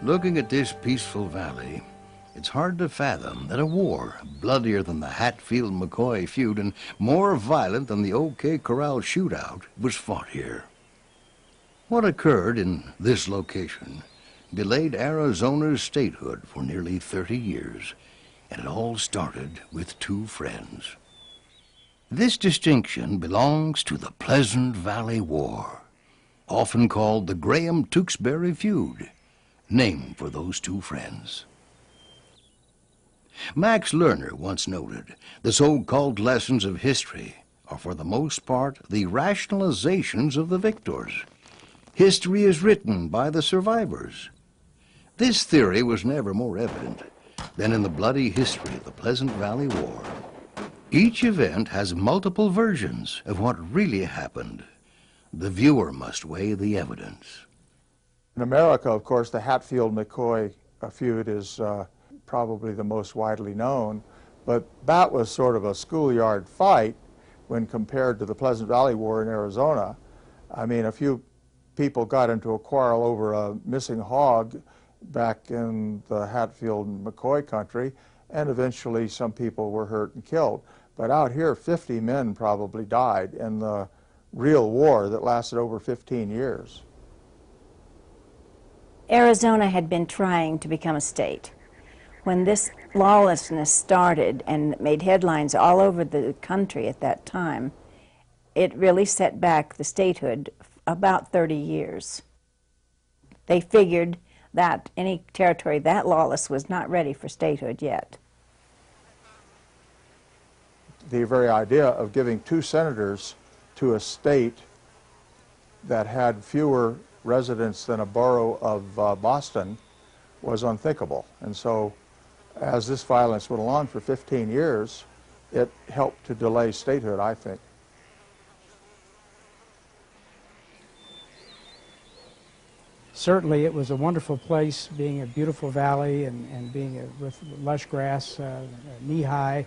Looking at this peaceful valley, it's hard to fathom that a war bloodier than the Hatfield-McCoy feud and more violent than the OK Corral shootout was fought here. What occurred in this location delayed Arizona's statehood for nearly 30 years, and it all started with two friends. This distinction belongs to the Pleasant Valley War, often called the Graham-Tewksbury feud, named for those two friends. Max Lerner once noted, the so-called lessons of history are for the most part the rationalizations of the victors. History is written by the survivors. This theory was never more evident than in the bloody history of the Pleasant Valley War. Each event has multiple versions of what really happened. The viewer must weigh the evidence. In America, of course, the Hatfield-McCoy feud is probably the most widely known, but that was sort of a schoolyard fight when compared to the Pleasant Valley War in Arizona. I mean, a few people got into a quarrel over a missing hog back in the Hatfield-McCoy country, and eventually some people were hurt and killed. But out here, 50 men probably died in the real war that lasted over 15 years. Arizona had been trying to become a state. When this lawlessness started and made headlines all over the country at that time, it really set back the statehood about 30 years. They figured that any territory that lawless was not ready for statehood yet. The very idea of giving 2 senators to a state that had fewer residents than a borough of Boston was unthinkable. And so as this violence went along for 15 years, it helped to delay statehood, I think. Certainly it was a wonderful place, being a beautiful valley and being with lush grass, knee-high,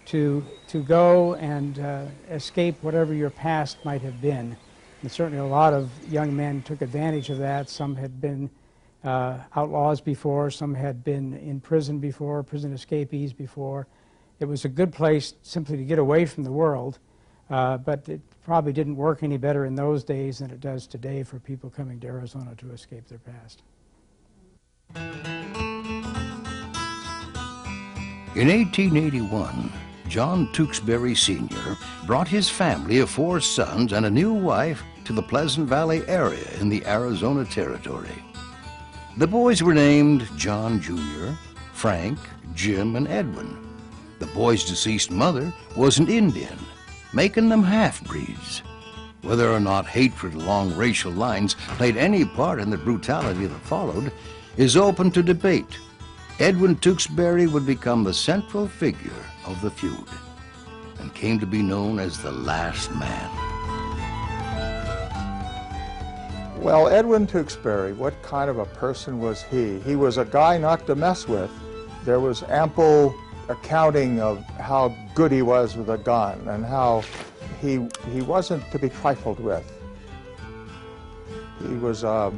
to go and escape whatever your past might have been. And certainly a lot of young men took advantage of that. Some had been outlaws before, some had been in prison before, prison escapees before. It was a good place simply to get away from the world, but it probably didn't work any better in those days than it does today for people coming to Arizona to escape their past. In 1881, John Tewksbury Sr. brought his family of 4 sons and a new wife to the Pleasant Valley area in the Arizona Territory. The boys were named John Jr., Frank, Jim, and Edwin. The boys' deceased mother was an Indian, making them half-breeds. Whether or not hatred along racial lines played any part in the brutality that followed is open to debate. Edwin Tewksbury would become the central figure of the feud and came to be known as the Last Man. Well, Edwin Tewksbury, what kind of a person was he? He was a guy not to mess with. There was ample accounting of how good he was with a gun and how he wasn't to be trifled with. He was a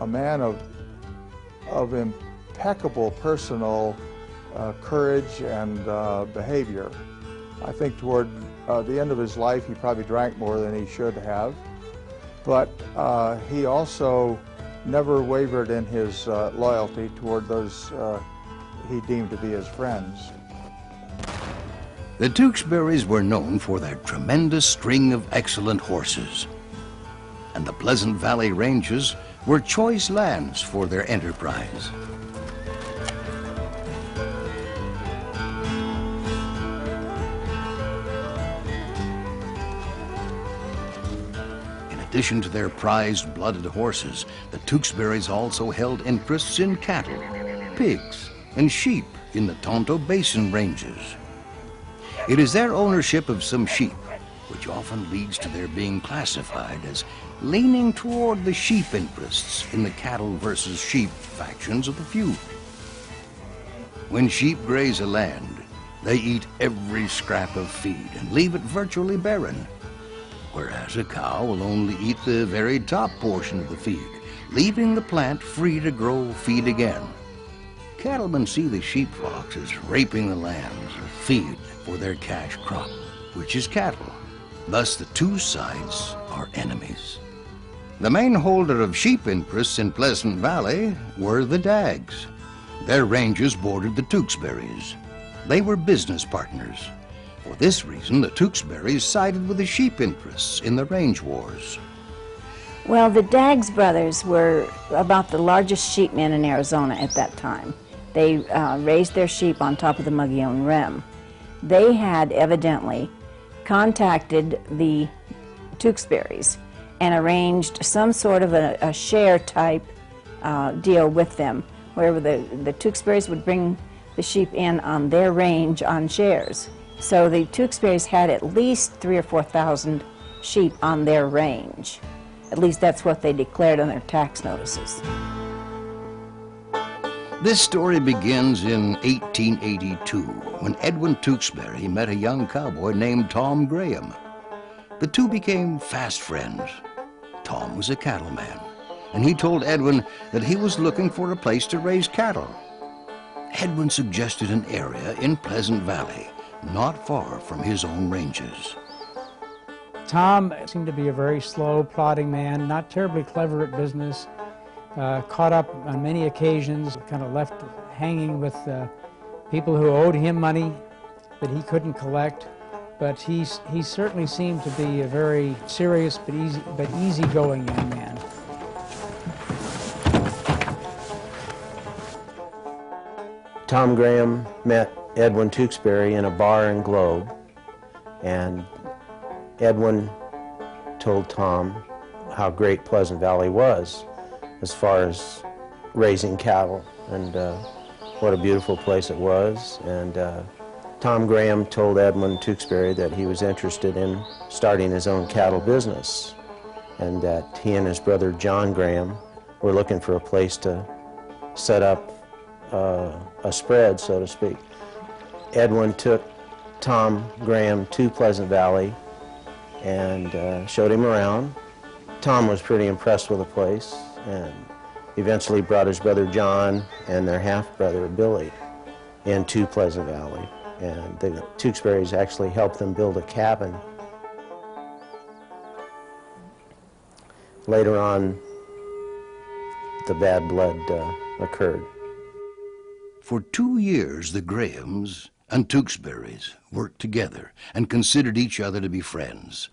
man of impeccable personal courage and behavior. I think toward the end of his life he probably drank more than he should have, but he also never wavered in his loyalty toward those he deemed to be his friends. The Tewksburys were known for their tremendous string of excellent horses, and the Pleasant Valley ranges were choice lands for their enterprise. In addition to their prized blooded horses, the Tewksburys also held interests in cattle, pigs, and sheep in the Tonto Basin ranges. It is their ownership of some sheep which often leads to their being classified as leaning toward the sheep interests in the cattle versus sheep factions of the feud. When sheep graze a land, they eat every scrap of feed and leave it virtually barren, whereas a cow will only eat the very top portion of the feed, leaving the plant free to grow feed again. Cattlemen see the sheepfox as raping the lands of feed for their cash crop, which is cattle. Thus the two sides are enemies. The main holder of sheep interests in Pleasant Valley were the Daggs. Their ranges bordered the Tewksburys. They were business partners. For this reason, the Tewksburys sided with the sheep interests in the range wars. Well, the Daggs brothers were about the largest sheepmen in Arizona at that time. They raised their sheep on top of the Mogollon Rim. They had evidently contacted the Tewksburys and arranged some sort of a share type deal with them, where the Tewksburys would bring the sheep in on their range on shares. So the Tewksburys had at least 3,000 or 4,000 sheep on their range. At least that's what they declared on their tax notices. This story begins in 1882 when Edwin Tewksbury met a young cowboy named Tom Graham. The two became fast friends. Tom was a cattleman, and he told Edwin that he was looking for a place to raise cattle. Edwin suggested an area in Pleasant Valley, not far from his own ranges. Tom seemed to be a very slow, plodding man, not terribly clever at business, caught up on many occasions, kind of left hanging with people who owed him money that he couldn't collect. But he certainly seemed to be a very serious but easygoing young man. Tom Graham met Edwin Tewksbury in a bar in Globe, and Edwin told Tom how great Pleasant Valley was as far as raising cattle, and what a beautiful place it was. And Tom Graham told Edwin Tewksbury that he was interested in starting his own cattle business, and that he and his brother John Graham were looking for a place to set up a spread, so to speak. Edwin took Tom Graham to Pleasant Valley and showed him around. Tom was pretty impressed with the place, and eventually brought his brother John and their half-brother Billy into Pleasant Valley. And the Tewksburys actually helped them build a cabin. Later on, the bad blood occurred. For 2 years, the Grahams and Tewksburys worked together and considered each other to be friends.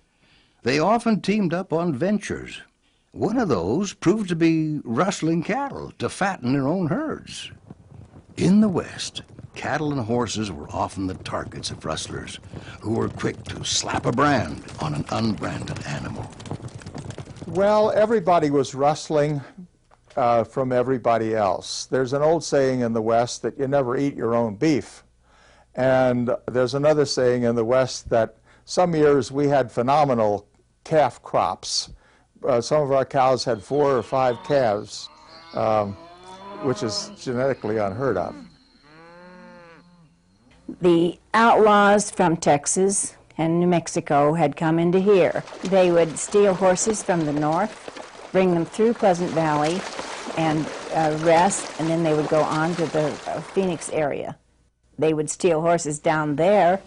They often teamed up on ventures. One of those proved to be rustling cattle to fatten their own herds. In the West, cattle and horses were often the targets of rustlers who were quick to slap a brand on an unbranded animal. Well, everybody was rustling from everybody else. There's an old saying in the West that you never eat your own beef. And there's another saying in the West that some years we had phenomenal calf crops. Some of our cows had 4 or 5 calves, which is genetically unheard of. The outlaws from Texas and New Mexico had come into here. They would steal horses from the north, bring them through Pleasant Valley, and rest, and then they would go on to the Phoenix area. They would steal horses down there,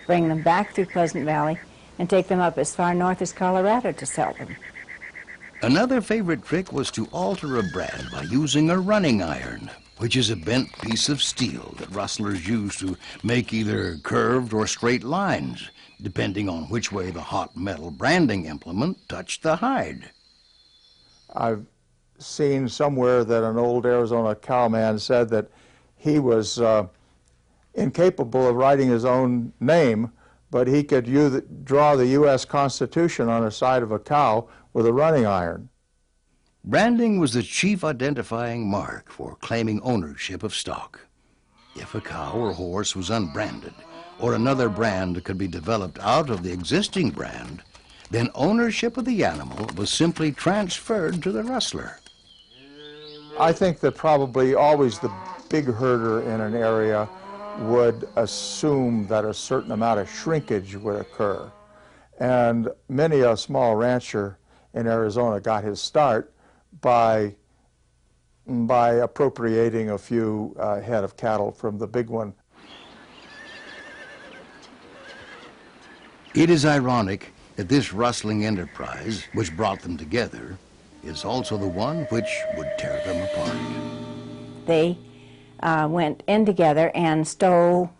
bring them back through Pleasant Valley, and take them up as far north as Colorado to sell them. Another favorite trick was to alter a brand by using a running iron, which is a bent piece of steel that rustlers use to make either curved or straight lines, depending on which way the hot metal branding implement touched the hide. I've seen somewhere that an old Arizona cowman said that he was incapable of writing his own name, but he could draw the U.S. Constitution on the side of a cow with a running iron. Branding was the chief identifying mark for claiming ownership of stock. If a cow or horse was unbranded, or another brand could be developed out of the existing brand, then ownership of the animal was simply transferred to the rustler. I think that probably always the big herder in an area would assume that a certain amount of shrinkage would occur. And many a small rancher in Arizona got his start by appropriating a few head of cattle from the big one. It is ironic that this rustling enterprise, which brought them together, is also the one which would tear them apart. They went in together and stole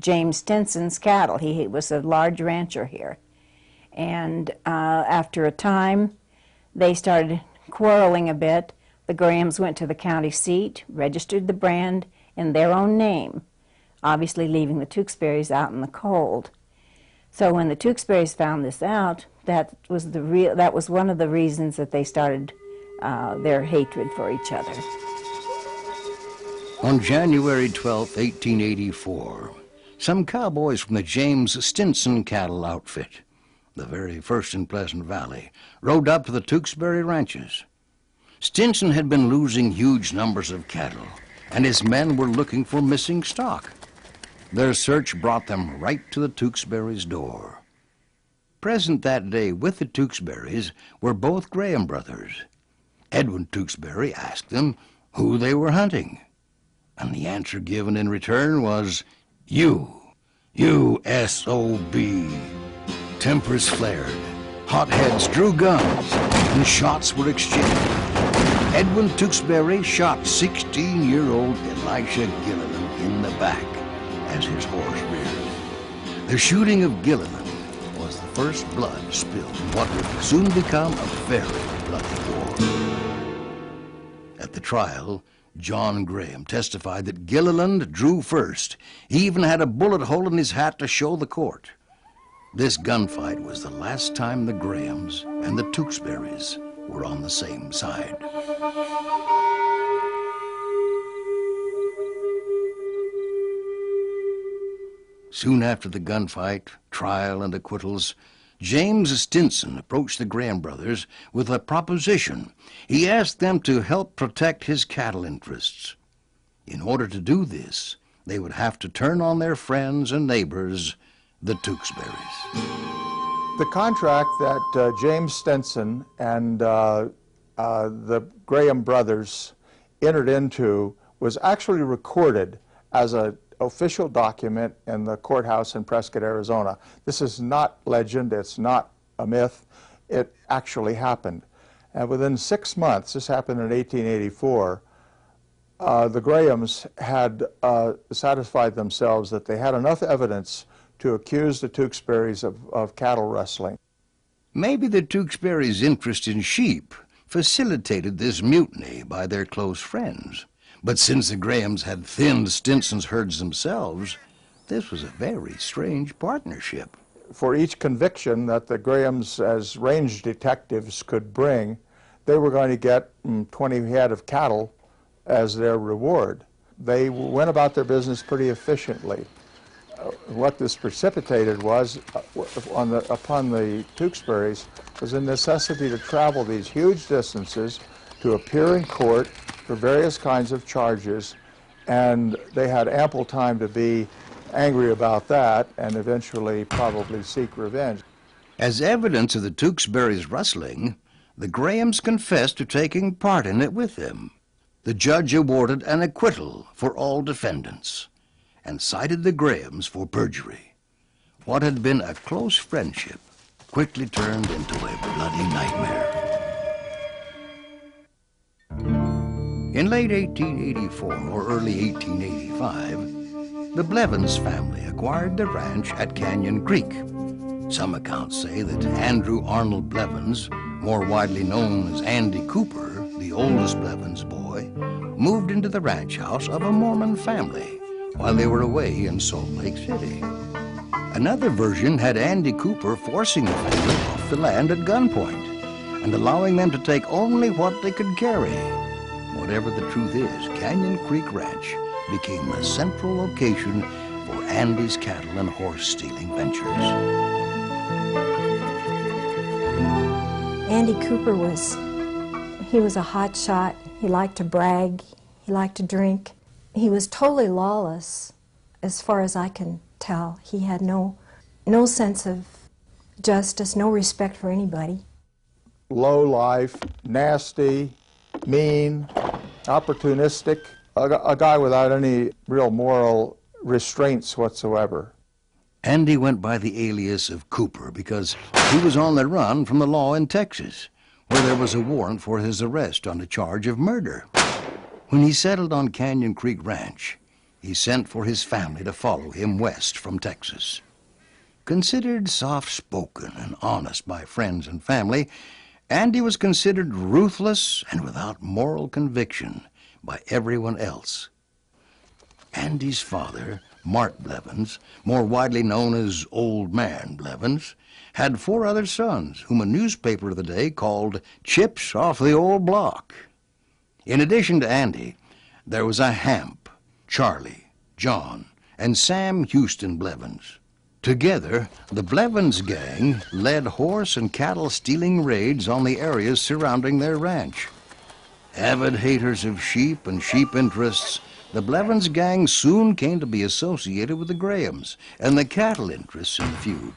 James Stinson's cattle. He was a large rancher here. And after a time, they started quarreling a bit. The Grahams went to the county seat, registered the brand in their own name, obviously leaving the Tewksburys out in the cold. So when the Tewksburys found this out, that was one of the reasons that they started their hatred for each other. On January 12, 1884, some cowboys from the James Stinson cattle outfit, the very first in Pleasant Valley, rode up to the Tewksbury ranches. Stinson had been losing huge numbers of cattle, and his men were looking for missing stock. Their search brought them right to the Tewksburys' door. Present that day with the Tewksburys were both Graham brothers. Edwin Tewksbury asked them who they were hunting, and the answer given in return was, U-S-O-B. Tempers flared, hot heads drew guns, and shots were exchanged. Edwin Tewksbury shot 16-year-old Elisha Gilliland in the back as his horse reared. The shooting of Gilliland was the first blood spilled in what would soon become a very bloody war. At the trial, John Graham testified that Gilliland drew first. He even had a bullet hole in his hat to show the court. This gunfight was the last time the Grahams and the Tewksburys were on the same side. Soon after the gunfight, trial, and acquittals, James Stinson approached the Graham brothers with a proposition. He asked them to help protect his cattle interests. In order to do this, they would have to turn on their friends and neighbors, the Tewksburys. The contract that James Stinson and the Graham brothers entered into was actually recorded as an official document in the courthouse in Prescott, Arizona. This is not legend, it's not a myth, it actually happened. And within 6 months, this happened in 1884, the Grahams had satisfied themselves that they had enough evidence to accuse the Tewksburys of cattle rustling. Maybe the Tewksburys' interest in sheep facilitated this mutiny by their close friends. But since the Grahams had thinned Stinson's herds themselves, this was a very strange partnership. For each conviction that the Grahams, as range detectives, could bring, they were going to get 20 head of cattle as their reward. They went about their business pretty efficiently. What this precipitated was, upon the Tewksburys, was a necessity to travel these huge distances to appear in court for various kinds of charges, and they had ample time to be angry about that and eventually probably seek revenge. As evidence of the Tewksburys' rustling, the Grahams confessed to taking part in it with them. The judge awarded an acquittal for all defendants and cited the Grahams for perjury. What had been a close friendship quickly turned into a bloody nightmare. In late 1884 or early 1885, the Blevins family acquired the ranch at Canyon Creek. Some accounts say that Andrew Arnold Blevins, more widely known as Andy Cooper, the oldest Blevins boy, moved into the ranch house of a Mormon family while they were away in Salt Lake City. Another version had Andy Cooper forcing the family off the land at gunpoint and allowing them to take only what they could carry. Whatever the truth is, Canyon Creek Ranch became the central location for Andy's cattle and horse-stealing ventures. Andy Cooper was a hot shot. He liked to brag. He liked to drink. He was totally lawless, as far as I can tell. He had no sense of justice, no respect for anybody. Low life, nasty, mean, opportunistic, a guy without any real moral restraints whatsoever. Andy went by the alias of Cooper because he was on the run from the law in Texas, where there was a warrant for his arrest on a charge of murder. When he settled on Canyon Creek Ranch, he sent for his family to follow him west from Texas. Considered soft-spoken and honest by friends and family, Andy was considered ruthless and without moral conviction by everyone else. Andy's father, Mart Blevins, more widely known as Old Man Blevins, had 4 other sons whom a newspaper of the day called Chips off the Old Block. In addition to Andy, there was a Hamp, Charlie, John, and Sam Houston Blevins. Together, the Blevins gang led horse and cattle stealing raids on the areas surrounding their ranch. Avid haters of sheep and sheep interests, the Blevins gang soon came to be associated with the Grahams and the cattle interests in the feud.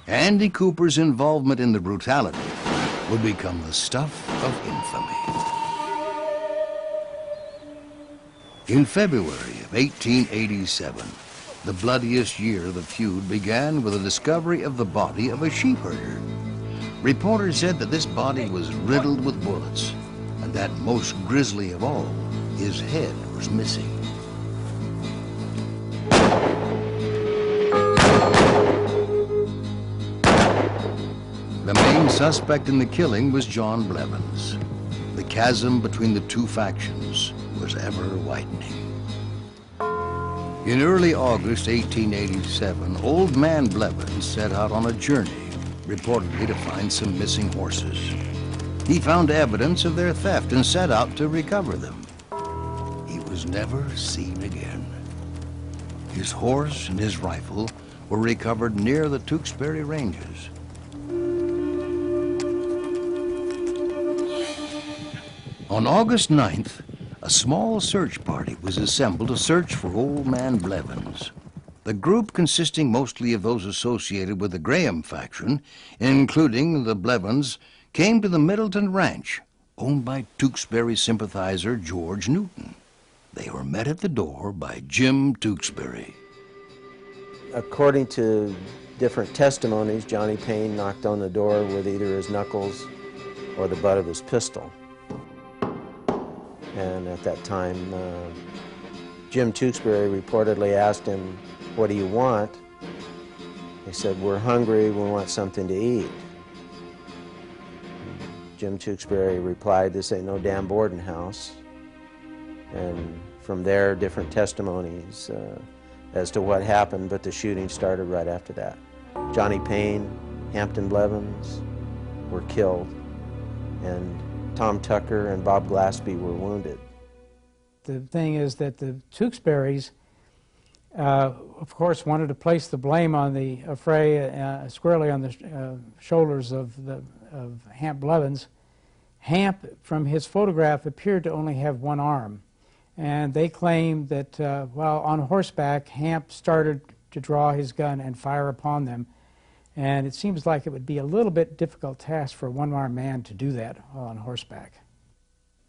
Andy Cooper's involvement in the brutality would become the stuff of infamy. In February of 1887, the bloodiest year of the feud began with the discovery of the body of a sheep herder. Reporters said that this body was riddled with bullets, and that most grisly of all, his head was missing. The main suspect in the killing was John Blevins. The chasm between the two factions was ever widening. In early August 1887, Old Man Blevins set out on a journey, reportedly to find some missing horses. He found evidence of their theft and set out to recover them. He was never seen again. His horse and his rifle were recovered near the Tewksbury Ranges. On August 9th, a small search party was assembled to search for Old Man Blevins. The group, consisting mostly of those associated with the Graham faction, including the Blevins, came to the Middleton Ranch, owned by Tewksbury sympathizer George Newton. They were met at the door by Jim Tewksbury. According to different testimonies, Johnny Payne knocked on the door with either his knuckles or the butt of his pistol. And at that time, Jim Tewksbury reportedly asked him, "What do you want?" He said, "We're hungry, we want something to eat." Jim Tewksbury replied, "This ain't no damn boarding house." And from there, different testimonies as to what happened, but the shooting started right after that. Johnny Payne, Hampton Blevins were killed, and Tom Tucker and Bob Glaspie were wounded. The thing is that the Tewksburys, of course, wanted to place the blame on the affray squarely on the shoulders of Hamp Blevins. Hamp, from his photograph, appeared to only have one arm. And they claimed that while on horseback, Hamp started to draw his gun and fire upon them. And it seems like it would be a little bit difficult task for a one-armed man to do that on horseback.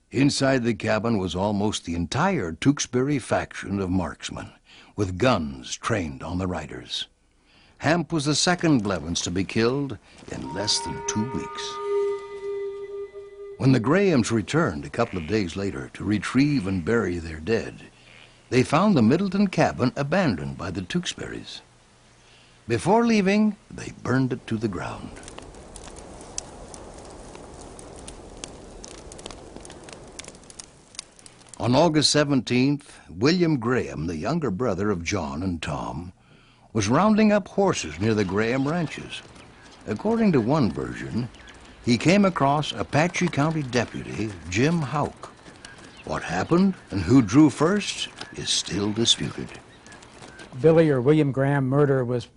Inside the cabin was almost the entire Tewksbury faction of marksmen, with guns trained on the riders. Hamp was the second Blevins to be killed in less than 2 weeks. When the Grahams returned a couple of days later to retrieve and bury their dead, they found the Middleton cabin abandoned by the Tewksburys. Before leaving, they burned it to the ground. On August 17th, William Graham, the younger brother of John and Tom, was rounding up horses near the Graham ranches. According to one version, he came across Apache County Deputy Jim Houck. What happened and who drew first is still disputed. Billy or William Graham murder was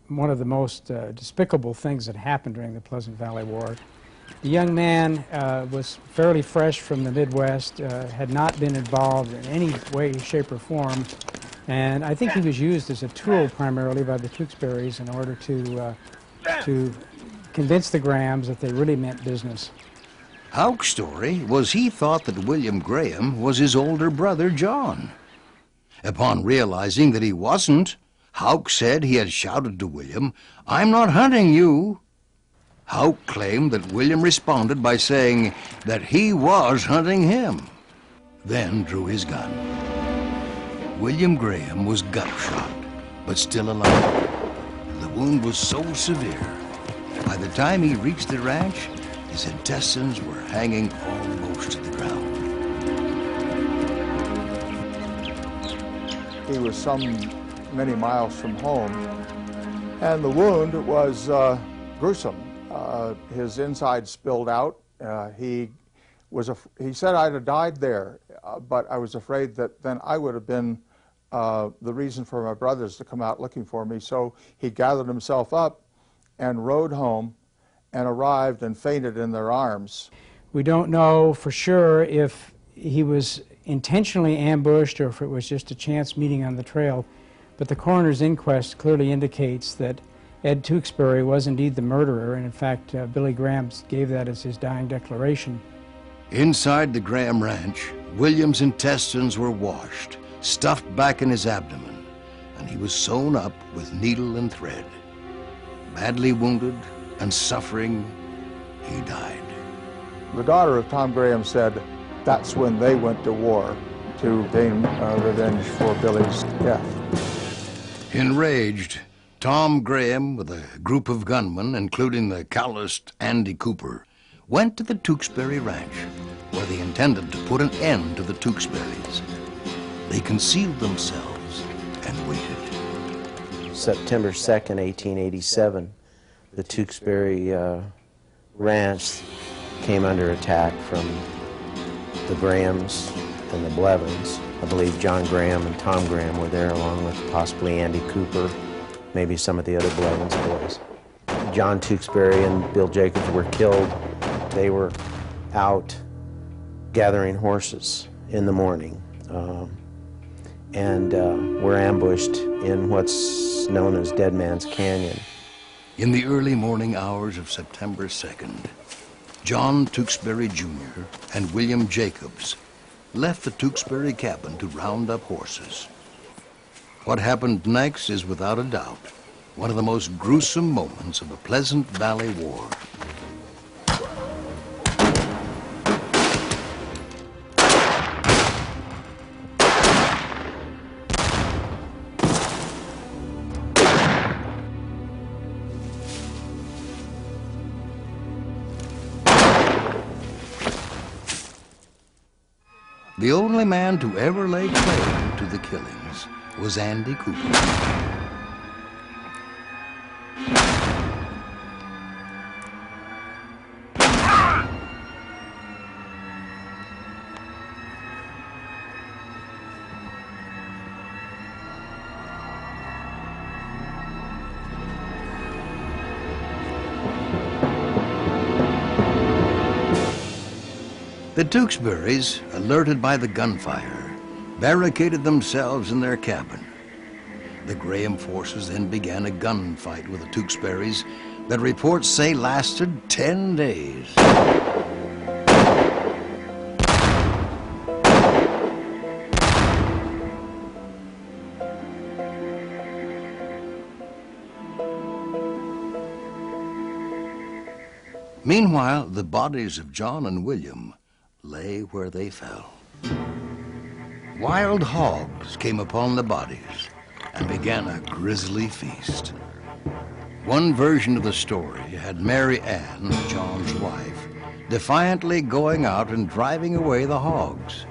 one of the most despicable things that happened during the Pleasant Valley War. The young man was fairly fresh from the Midwest, had not been involved in any way, shape, or form, and I think he was used as a tool primarily by the Tewksburys in order to convince the Grahams that they really meant business. Hauk's story was he thought that William Graham was his older brother John. Upon realizing that he wasn't, Hauk said he had shouted to William, "I'm not hunting you." Hauk claimed that William responded by saying that he was hunting him, then drew his gun. William Graham was gut shot, but still alive. The wound was so severe, by the time he reached the ranch, his intestines were hanging almost to the ground. He was many miles from home, and the wound was gruesome. His inside spilled out. He said I'd have died there, but I was afraid that then I would have been the reason for my brothers to come out looking for me. So he gathered himself up and rode home and arrived and fainted in their arms. We don't know for sure if he was intentionally ambushed or if it was just a chance meeting on the trail, but the coroner's inquest clearly indicates that Ed Tewksbury was indeed the murderer, and in fact Billy Graham gave that as his dying declaration. Inside the Graham ranch, William's intestines were washed, stuffed back in his abdomen, and he was sewn up with needle and thread. Badly wounded and suffering, he died. The daughter of Tom Graham said that's when they went to war to gain revenge for Billy's death. Enraged, Tom Graham, with a group of gunmen, including the calloused Andy Cooper, went to the Tewksbury Ranch, where they intended to put an end to the Tewksburys. They concealed themselves and waited. September 2nd, 1887, the Tewksbury Ranch came under attack from the Grahams and the Blevins. I believe John Graham and Tom Graham were there, along with possibly Andy Cooper, maybe some of the other Blevins boys. John Tewksbury and Bill Jacobs were killed. They were out gathering horses in the morning and were ambushed in what's known as Dead Man's Canyon. In the early morning hours of September 2nd, John Tewksbury Jr. and William Jacobs left the Tewksbury cabin to round up horses. What happened next is without a doubt one of the most gruesome moments of the Pleasant Valley War. The only man to ever lay claim to the killings was Andy Cooper. The Tewksburys, alerted by the gunfire, barricaded themselves in their cabin. The Graham forces then began a gunfight with the Tewksburys that reports say lasted 10 days. Meanwhile, the bodies of John and William lay where they fell. Wild hogs came upon the bodies and began a grisly feast. One version of the story had Mary Ann, John's wife, defiantly going out and driving away the hogs,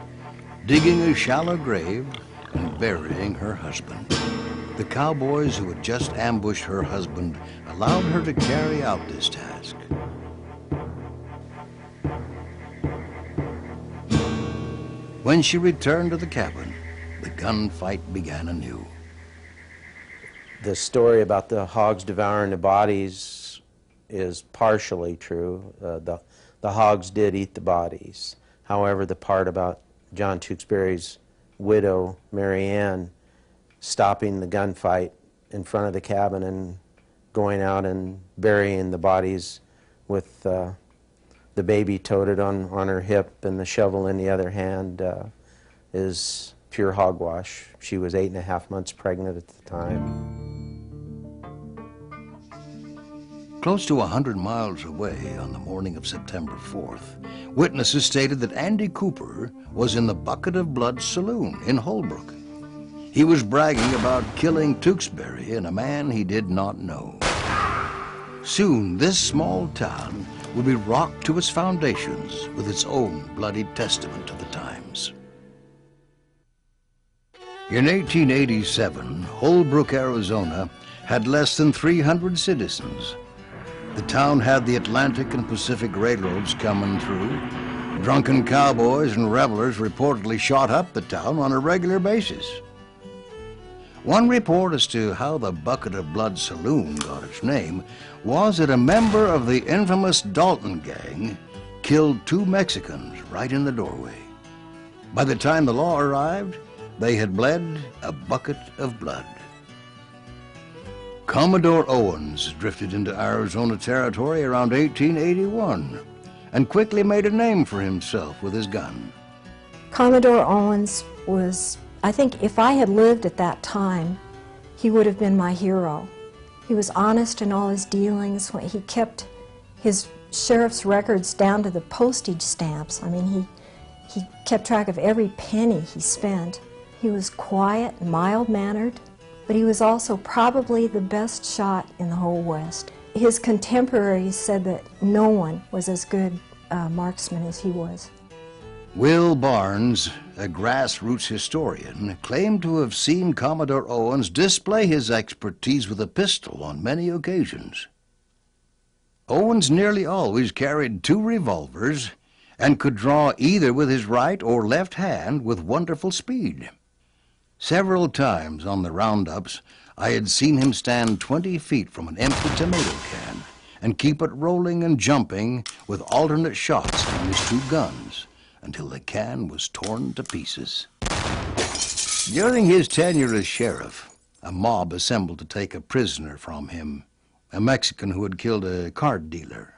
digging a shallow grave and burying her husband. The cowboys who had just ambushed her husband allowed her to carry out this task. When she returned to the cabin, the gunfight began anew. The story about the hogs devouring the bodies is partially true. The hogs did eat the bodies. However, the part about John Tewksbury's widow, Mary Ann, stopping the gunfight in front of the cabin and going out and burying the bodies with the baby toted on her hip and the shovel in the other hand is pure hogwash. She was 8.5 months pregnant at the time. Close to 100 miles away on the morning of September 4th, witnesses stated that Andy Cooper was in the Bucket of Blood saloon in Holbrook. He was bragging about killing Tewksbury and a man he did not know. Soon, this small town would be rocked to its foundations with its own bloody testament to the times. In 1887, Holbrook, Arizona, had less than 300 citizens. The town had the Atlantic and Pacific railroads coming through. Drunken cowboys and revelers reportedly shot up the town on a regular basis. One report as to how the Bucket of Blood saloon got its name was that a member of the infamous Dalton gang killed 2 Mexicans right in the doorway. By the time the law arrived, they had bled a bucket of blood. Commodore Owens drifted into Arizona territory around 1881 and quickly made a name for himself with his gun. Commodore Owens was, I think if I had lived at that time, he would have been my hero. He was honest in all his dealings. He kept his sheriff's records down to the postage stamps. I mean, he kept track of every penny he spent. He was quiet, mild-mannered, but he was also probably the best shot in the whole West. His contemporaries said that no one was as good a marksman as he was. Will Barnes, a grassroots historian, claimed to have seen Commodore Owens display his expertise with a pistol on many occasions. Owens nearly always carried 2 revolvers and could draw either with his right or left hand with wonderful speed. Several times on the roundups, I had seen him stand 20 feet from an empty tomato can and keep it rolling and jumping with alternate shots from his 2 guns until the can was torn to pieces. During his tenure as sheriff, a mob assembled to take a prisoner from him, a Mexican who had killed a card dealer.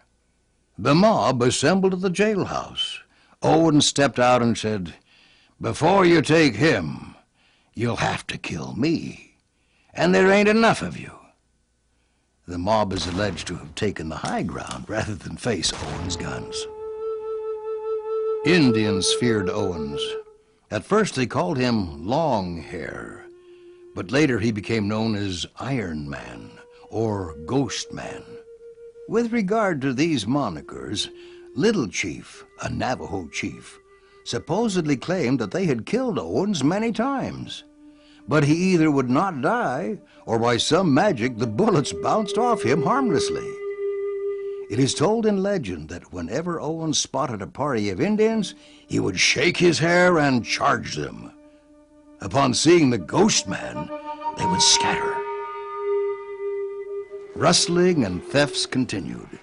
The mob assembled at the jailhouse. Owens stepped out and said, "Before you take him, you'll have to kill me, and there ain't enough of you." The mob is alleged to have taken the high ground rather than face Owens' guns. Indians feared Owens. At first they called him Long Hair, but later he became known as Iron Man or Ghost Man. With regard to these monikers, Little Chief, a Navajo chief, supposedly claimed that they had killed Owens many times. But he either would not die, or by some magic the bullets bounced off him harmlessly. It is told in legend that whenever Owens spotted a party of Indians, he would shake his hair and charge them. Upon seeing the Ghost Man, they would scatter. Rustling and thefts continued,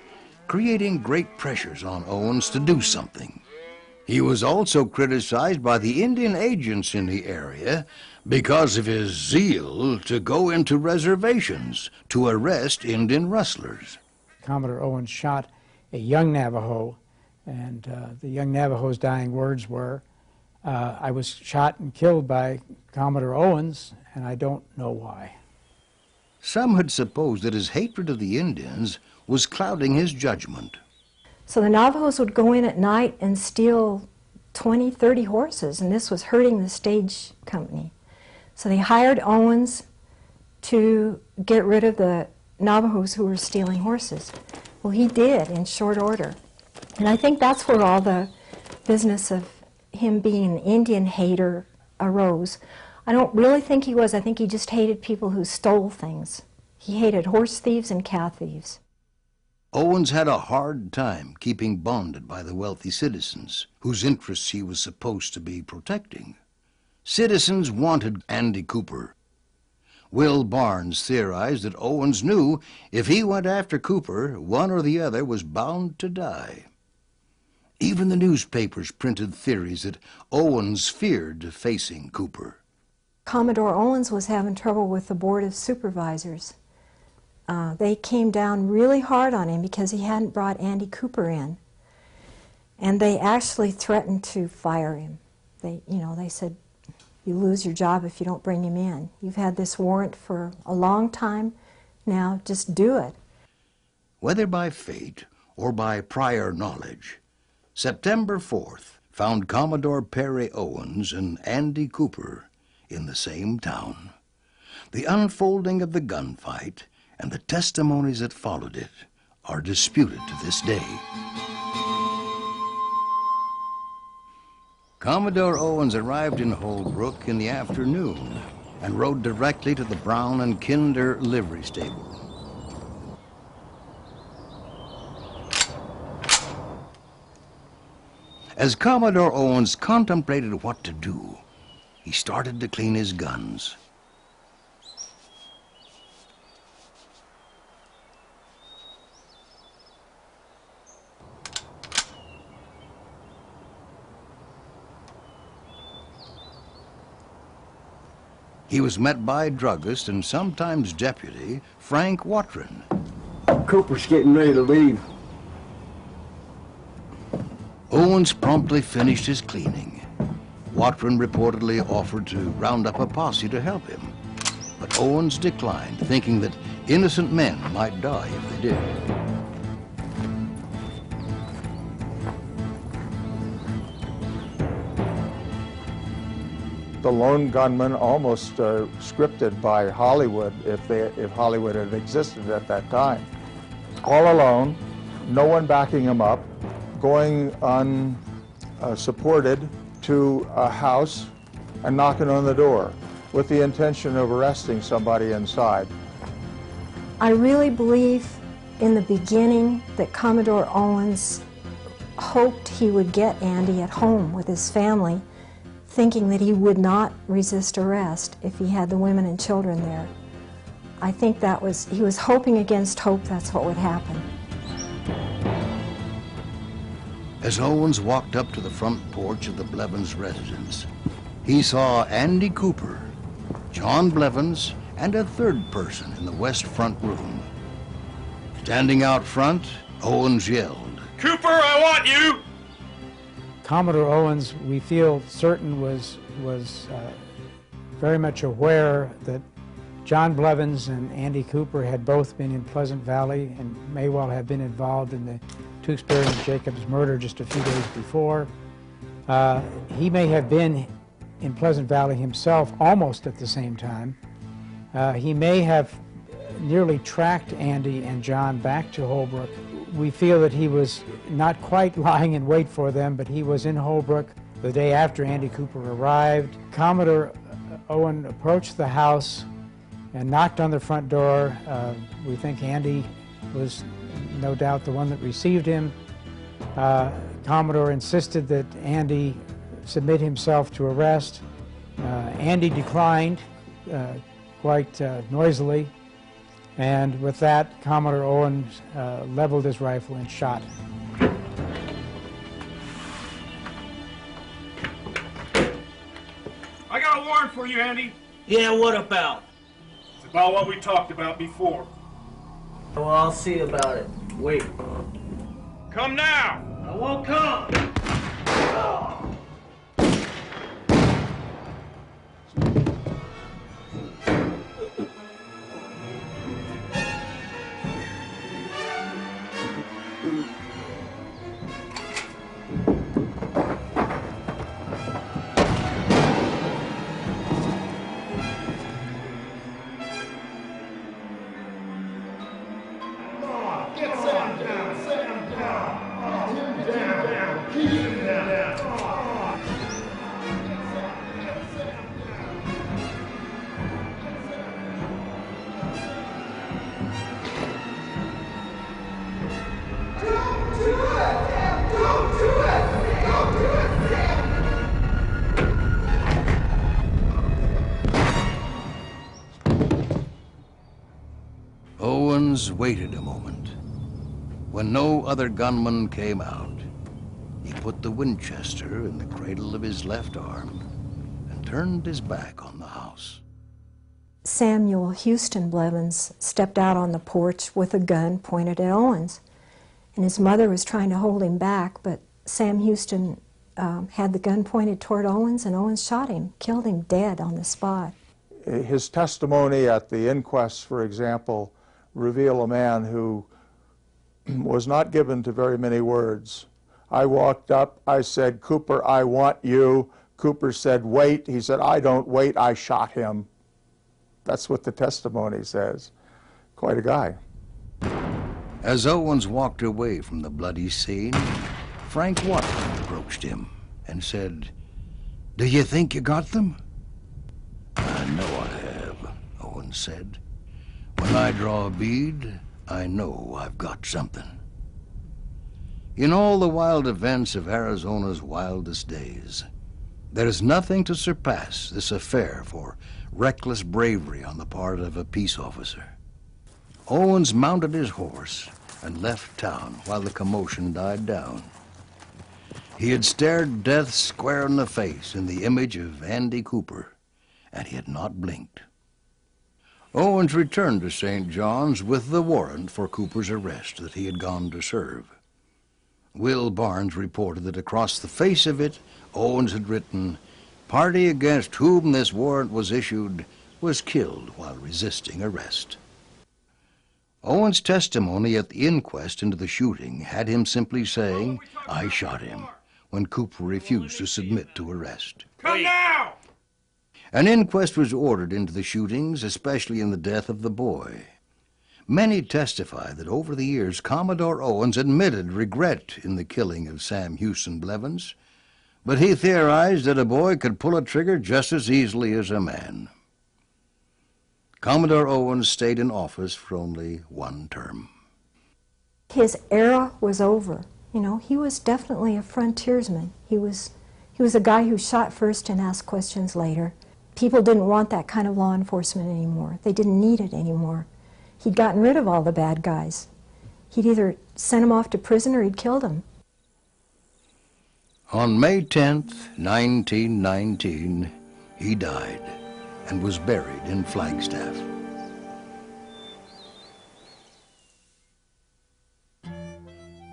creating great pressures on Owens to do something. He was also criticized by the Indian agents in the area because of his zeal to go into reservations to arrest Indian rustlers. Commodore Owens shot a young Navajo, and the young Navajo's dying words were, "I was shot and killed by Commodore Owens, and I don't know why." Some had supposed that his hatred of the Indians was clouding his judgment. So the Navajos would go in at night and steal 20, 30 horses, and this was hurting the stage company. So they hired Owens to get rid of the Navajos who were stealing horses. Well, he did in short order. And I think that's where all the business of him being an Indian hater arose. I don't really think he was. I think he just hated people who stole things. He hated horse thieves and cow thieves. Owens had a hard time keeping bonded by the wealthy citizens, whose interests he was supposed to be protecting. Citizens wanted Andy Cooper. Will Barnes theorized that Owens knew if he went after Cooper, one or the other was bound to die. Even the newspapers printed theories that Owens feared facing Cooper. Commodore Owens was having trouble with the Board of Supervisors. They came down really hard on him because he hadn't brought Andy Cooper in. And they actually threatened to fire him. They said, you lose your job if you don't bring him in. You've had this warrant for a long time. Now just do it. Whether by fate or by prior knowledge, September 4th found Commodore Perry Owens and Andy Cooper in the same town. The unfolding of the gunfight and the testimonies that followed it are disputed to this day. Commodore Owens arrived in Holbrook in the afternoon and rode directly to the Brown and Kinder livery stable. As Commodore Owens contemplated what to do, he started to clean his guns. He was met by druggist and sometimes deputy Frank Watrin. Cooper's getting ready to leave. Owens promptly finished his cleaning. Watrin reportedly offered to round up a posse to help him, but Owens declined, thinking that innocent men might die if they did. The Lone Gunman, almost scripted by Hollywood, if Hollywood had existed at that time. All alone, no one backing him up, going unsupported to a house and knocking on the door with the intention of arresting somebody inside. I really believe in the beginning that Commodore Owens hoped he would get Andy at home with his family, thinking that he would not resist arrest if he had the women and children there. I think he was hoping against hope that's what would happen. As Owens walked up to the front porch of the Blevins residence, he saw Andy Cooper, John Blevins, and a third person in the west front room. Standing out front, Owens yelled, "Cooper, I want you!" Commodore Owens, we feel certain, was very much aware that John Blevins and Andy Cooper had both been in Pleasant Valley and may well have been involved in the Tewksbury and Jacobs murder just a few days before. He may have been in Pleasant Valley himself almost at the same time. He may have nearly tracked Andy and John back to Holbrook. We feel that he was not quite lying in wait for them, but he was in Holbrook the day after Andy Cooper arrived. Commodore Owen approached the house and knocked on the front door. We think Andy was no doubt the one that received him. Commodore insisted that Andy submit himself to arrest. Andy declined quite noisily, and with that, Commodore Owens leveled his rifle and shot. I got a warrant for you, Andy. Yeah, what about? It's about what we talked about before. Well, I'll see about it. Wait. Come now! I won't come! Owens waited a moment. When no other gunman came out, he put the Winchester in the cradle of his left arm and turned his back on the house. Samuel Houston Blevins stepped out on the porch with a gun pointed at Owens. And his mother was trying to hold him back, but Sam Houston had the gun pointed toward Owens, and Owens shot him, killed him dead on the spot. His testimony at the inquest, for example, reveal a man who was not given to very many words. I walked up, I said, "Cooper, I want you." Cooper said, "Wait." He said, "I don't wait, I shot him." That's what the testimony says. Quite a guy. As Owens walked away from the bloody scene, Frank Watson approached him and said, "Do you think you got them?" "I know I have," Owens said. "When I draw a bead, I know I've got something." In all the wild events of Arizona's wildest days, there is nothing to surpass this affair for reckless bravery on the part of a peace officer. Owens mounted his horse and left town while the commotion died down. He had stared death square in the face in the image of Andy Cooper, and he had not blinked. Owens returned to St. John's with the warrant for Cooper's arrest that he had gone to serve. Will Barnes reported that across the face of it, Owens had written, "Party against whom this warrant was issued was killed while resisting arrest." Owens' testimony at the inquest into the shooting had him simply saying, "I shot him," when Cooper refused to submit to arrest. Come now! An inquest was ordered into the shootings, especially in the death of the boy. Many testify that over the years, Commodore Owens admitted regret in the killing of Sam Houston Blevins, but he theorized that a boy could pull a trigger just as easily as a man. Commodore Owens stayed in office for only one term. His era was over. You know, he was definitely a frontiersman. He was a guy who shot first and asked questions later. People didn't want that kind of law enforcement anymore. They didn't need it anymore. He'd gotten rid of all the bad guys. He'd either sent them off to prison or he'd killed them. On May 10th, 1919, he died and was buried in Flagstaff.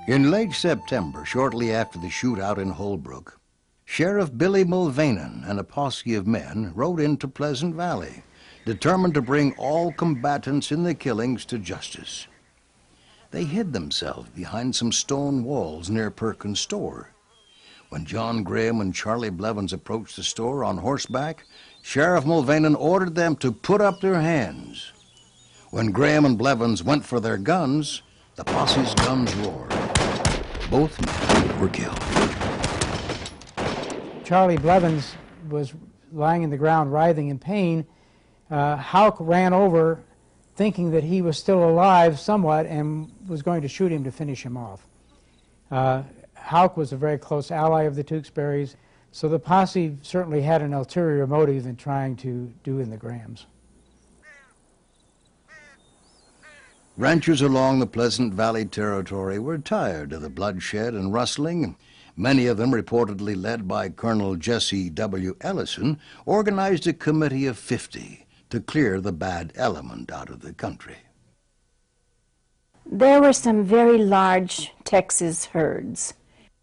In late September, shortly after the shootout in Holbrook, Sheriff Billy Mulvaney and a posse of men rode into Pleasant Valley, determined to bring all combatants in the killings to justice. They hid themselves behind some stone walls near Perkins' store. When John Graham and Charlie Blevins approached the store on horseback, Sheriff Mulvaney ordered them to put up their hands. When Graham and Blevins went for their guns, the posse's guns roared. Both men were killed. Charlie Blevins was lying in the ground writhing in pain. Houck ran over thinking that he was still alive somewhat and was going to shoot him to finish him off. Houck was a very close ally of the Tewksburys, so the posse certainly had an ulterior motive in trying to do in the Grahams. Ranchers along the Pleasant Valley Territory were tired of the bloodshed and rustling. Many of them, reportedly led by Colonel Jesse W. Ellison, organized a committee of 50 to clear the bad element out of the country. There were some very large Texas herds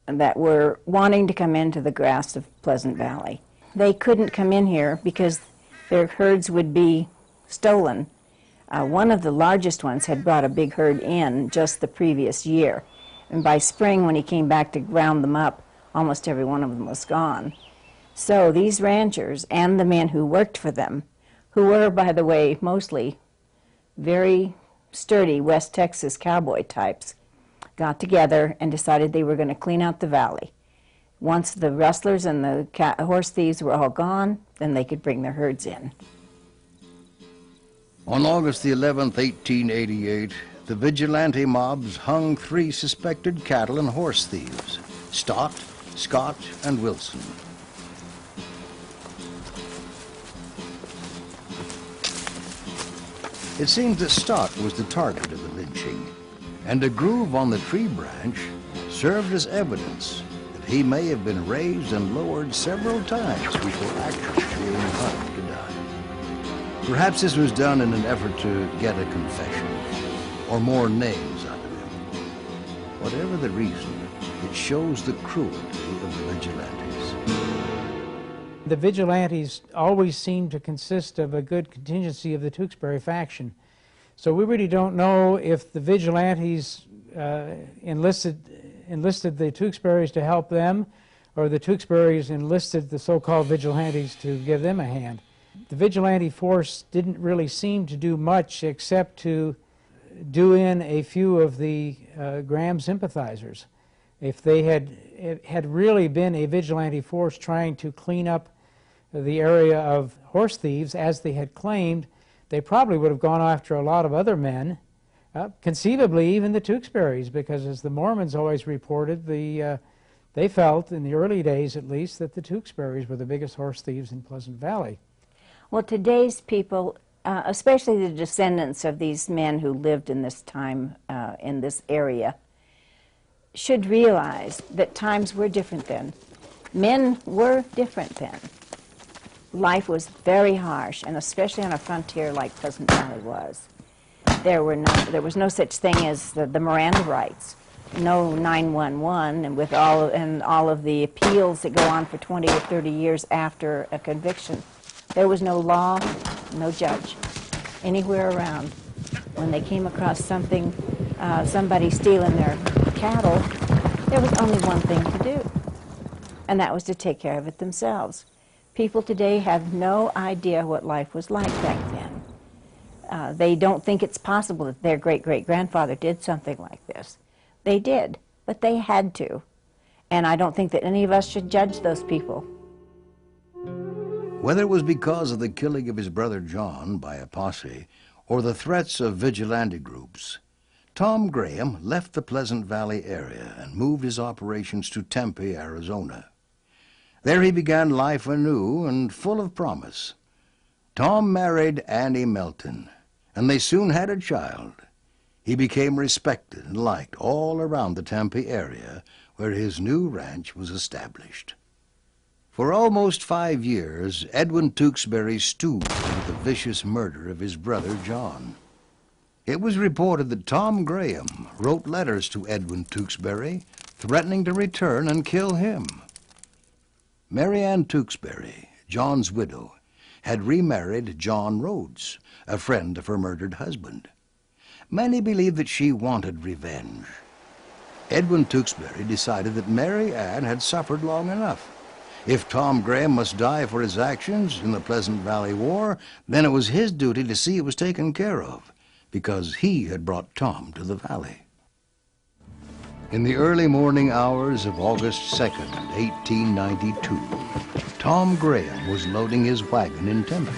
that were wanting to come into the grass of Pleasant Valley. They couldn't come in here because their herds would be stolen. One of the largest ones had brought a big herd in just the previous year. And by spring, when he came back to round them up, almost every one of them was gone. So these ranchers and the men who worked for them, who were, by the way, mostly very sturdy West Texas cowboy types, got together and decided they were going to clean out the valley. Once the rustlers and the horse thieves were all gone, then they could bring their herds in. On August the 11th, 1888, the vigilante mobs hung 3 suspected cattle and horse thieves, Stott, Scott, and Wilson. It seems that Stott was the target of the lynching, and a groove on the tree branch served as evidence that he may have been raised and lowered several times before actually being hung to die. Perhaps this was done in an effort to get a confession or more names out of him. Whatever the reason, that shows the cruelty of the vigilantes. The vigilantes always seem to consist of a good contingency of the Tewksbury faction. So we really don't know if the vigilantes enlisted the Tewksburys to help them, or the Tewksburys enlisted the so-called vigilantes to give them a hand. The vigilante force didn't really seem to do much except to do in a few of the Graham sympathizers. If they had really been a vigilante force trying to clean up the area of horse thieves, as they had claimed, they probably would have gone after a lot of other men, conceivably even the Tewksburys, because as the Mormons always reported, they felt, in the early days at least, that the Tewksburys were the biggest horse thieves in Pleasant Valley. Well, today's people, especially the descendants of these men who lived in this time, in this area, should realize that times were different then. Men were different then. Life was very harsh, and especially on a frontier like Pleasant Valley was. There was no such thing as the Miranda rights, no 911, and with all of the appeals that go on for 20 or 30 years after a conviction. There was no law, no judge anywhere around. When they came across something, somebody stealing their cattle, there was only one thing to do, and that was to take care of it themselves. People today have no idea what life was like back then. They don't think it's possible that their great-great-grandfather did something like this. They did, but they had to. And I don't think that any of us should judge those people. Whether it was because of the killing of his brother John by a posse or the threats of vigilante groups, Tom Graham left the Pleasant Valley area and moved his operations to Tempe, Arizona. There he began life anew and full of promise. Tom married Annie Melton, and they soon had a child. He became respected and liked all around the Tempe area, where his new ranch was established. For almost 5 years, Edwin Tewksbury stewed over the vicious murder of his brother John. It was reported that Tom Graham wrote letters to Edwin Tewksbury, threatening to return and kill him. Mary Ann Tewksbury, John's widow, had remarried John Rhodes, a friend of her murdered husband. Many believed that she wanted revenge. Edwin Tewksbury decided that Mary Ann had suffered long enough. If Tom Graham must die for his actions in the Pleasant Valley War, then it was his duty to see it was taken care of, because he had brought Tom to the valley. In the early morning hours of August 2nd, 1892, Tom Graham was loading his wagon in Tempe.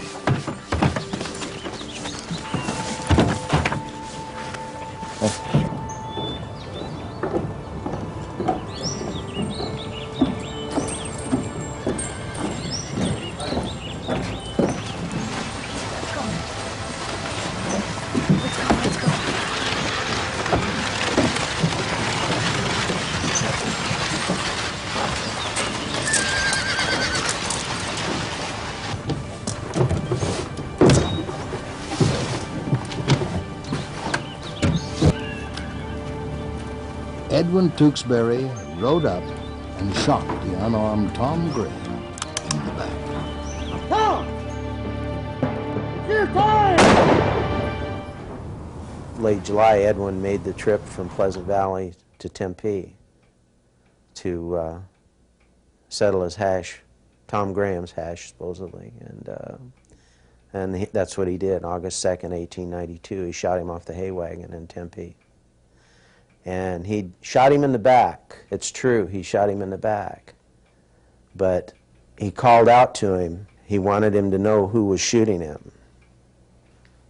Edwin Tewksbury rode up and shot the unarmed Tom Graham in the back. Tom! It's your time! Late July, Edwin made the trip from Pleasant Valley to Tempe to settle his hash, Tom Graham's hash, supposedly, and that's what he did. August 2nd, 1892, he shot him off the hay wagon in Tempe. And he shot him in the back. It's true, he shot him in the back. But he called out to him. He wanted him to know who was shooting him.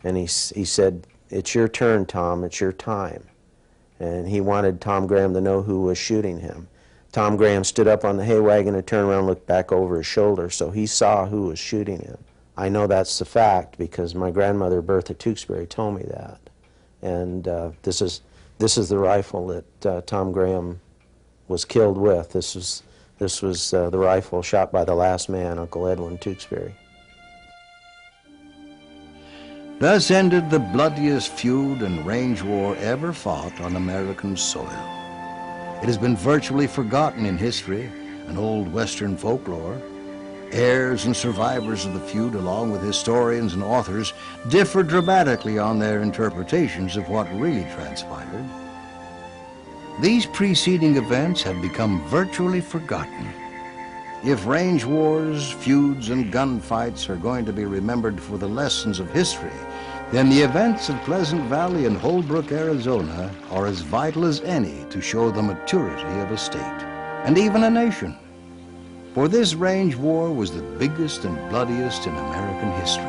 And he said, "It's your turn, Tom, it's your time." And he wanted Tom Graham to know who was shooting him. Tom Graham stood up on the hay wagon and turned around and looked back over his shoulder, so he saw who was shooting him. I know that's the fact because my grandmother, Bertha Tewksbury, told me that. And this is the rifle that Tom Graham was killed with. This was the rifle shot by the last man, Uncle Edwin Tewksbury. Thus ended the bloodiest feud and range war ever fought on American soil. It has been virtually forgotten in history and old Western folklore. Heirs and survivors of the feud, along with historians and authors, differ dramatically on their interpretations of what really transpired. These preceding events have become virtually forgotten. If range wars, feuds, and gunfights are going to be remembered for the lessons of history, then the events of Pleasant Valley and Holbrook, Arizona are as vital as any to show the maturity of a state, and even a nation. For this range war was the biggest and bloodiest in American history.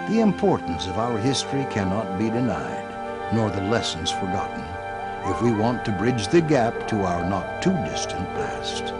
The importance of our history cannot be denied, nor the lessons forgotten, if we want to bridge the gap to our not too distant past.